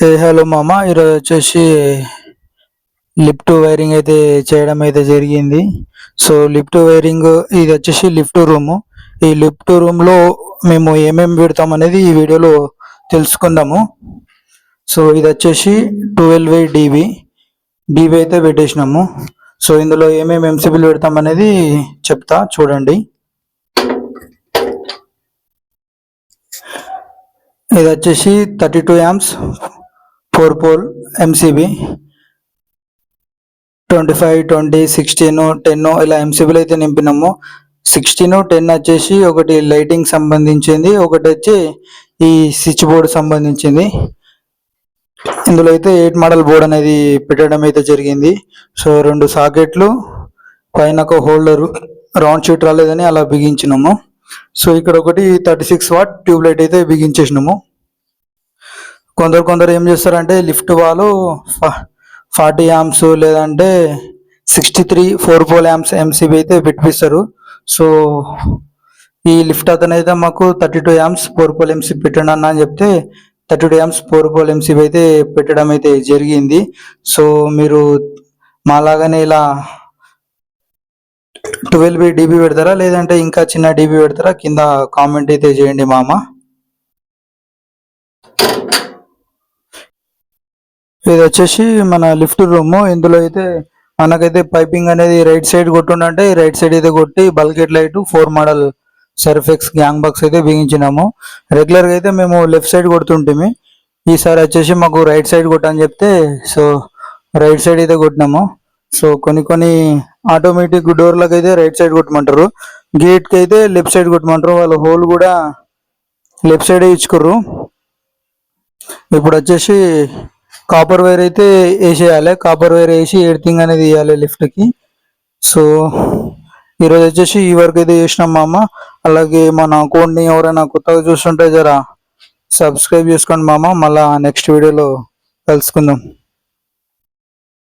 Hello మామ, ఈరోజు వచ్చేసి లిఫ్ట్ వైరింగ్ అయితే చేయడం అయితే జరిగింది. సో లిఫ్ట్ వైరింగ్ ఇది వచ్చేసి లిఫ్ట్ రూము. ఈ లిఫ్ట్ రూమ్లో మేము ఏమేమి పెడతాం అనేది ఈ వీడియోలో తెలుసుకుందాము. సో ఇది వచ్చేసి 12 డీబీ అయితే పెట్టేసినాము. సో ఇందులో ఏమేమి ఎంసీబీలు పెడతాం అనేది చెప్తా చూడండి. ఇది వచ్చేసి 32 amps 4 pole ఎంసీబీ 25, 20, 16, 10 ఇలా ఎంసీబీలు అయితే నింపినాము. 16, 10 వచ్చేసి ఒకటి లైటింగ్ సంబంధించింది, ఒకటి వచ్చి ఈ స్విచ్ బోర్డు సంబంధించింది. ఇందులో అయితే 8 మోడల్ బోర్డ్ అనేది పెట్టడం అయితే జరిగింది. సో 2 సాకెట్లు పైన ఒక హోల్డరు రౌండ్ షీట్ రాలేదని అలా బిగించినాము. సో ఇక్కడ ఒకటి 36 వాట్ ట్యూబ్ లైట్ అయితే బిగించేసినాము. కొందరు ఏం చేస్తారంటే లిఫ్ట్ వాళ్ళు 40 amps లేదంటే 63 4 pole amps ఎంసీబీ అయితే పెట్టిస్తారు. సో ఈ లిఫ్ట్ అతను అయితే మాకు 32 amps 4 pole ఎంసీబీ పెట్టండి అన్న అని చెప్తే 32 amps 4 pole ఎంసీబీ అయితే పెట్టడం అయితే జరిగింది. సో మీరు మాలాగానే ఇలా 12 డీబీ పెడతారా లేదంటే ఇంకా చిన్న డీబీ పెడతారా కింద కామెంట్ అయితే చేయండి మామ. ఇది వచ్చేసి మన లిఫ్ట్ రూమ్. ఇందులో అయితే మనకైతే పైపింగ్ అనేది రైట్ సైడ్ కొట్టుండంటే రైట్ సైడ్ అయితే కొట్టి బల్కెట్ లైట్ 4 మోడల్ సర్ఫెక్స్ గ్యాంగ్ బాక్స్ అయితే బిగించినాము. రెగ్యులర్గా అయితే మేము లెఫ్ట్ సైడ్ కొడుతుంటిమి. ఈసారి వచ్చేసి మాకు రైట్ సైడ్ కొట్టని చెప్తే సో రైట్ సైడ్ అయితే కొట్టినాము. సో కొన్ని ఆటోమేటిక్ డోర్లకు అయితే రైట్ సైడ్ కొట్టమంటారు, గేట్కి అయితే లెఫ్ట్ సైడ్ కొట్టమంటారు. వాళ్ళు హోల్ కూడా లెఫ్ట్ సైడే ఇచ్చుకోరు. ఇప్పుడు వచ్చేసి కాపర్ వైర్ అయితే వేసేయాలి. కాపర్ వైర్ వేసి ఎర్తింగ్ అనేది వేయాలి లిఫ్ట్కి. సో ఈరోజు వచ్చేసి ఈ వర్క్ అయితే చేసినాం మామ. అలాగే మన అకౌంట్ని ఎవరైనా కొత్తగా చూస్తుంటే జరా సబ్స్క్రైబ్ చేసుకోండి మామ. మళ్ళీ నెక్స్ట్ వీడియోలో కలుసుకుందాం.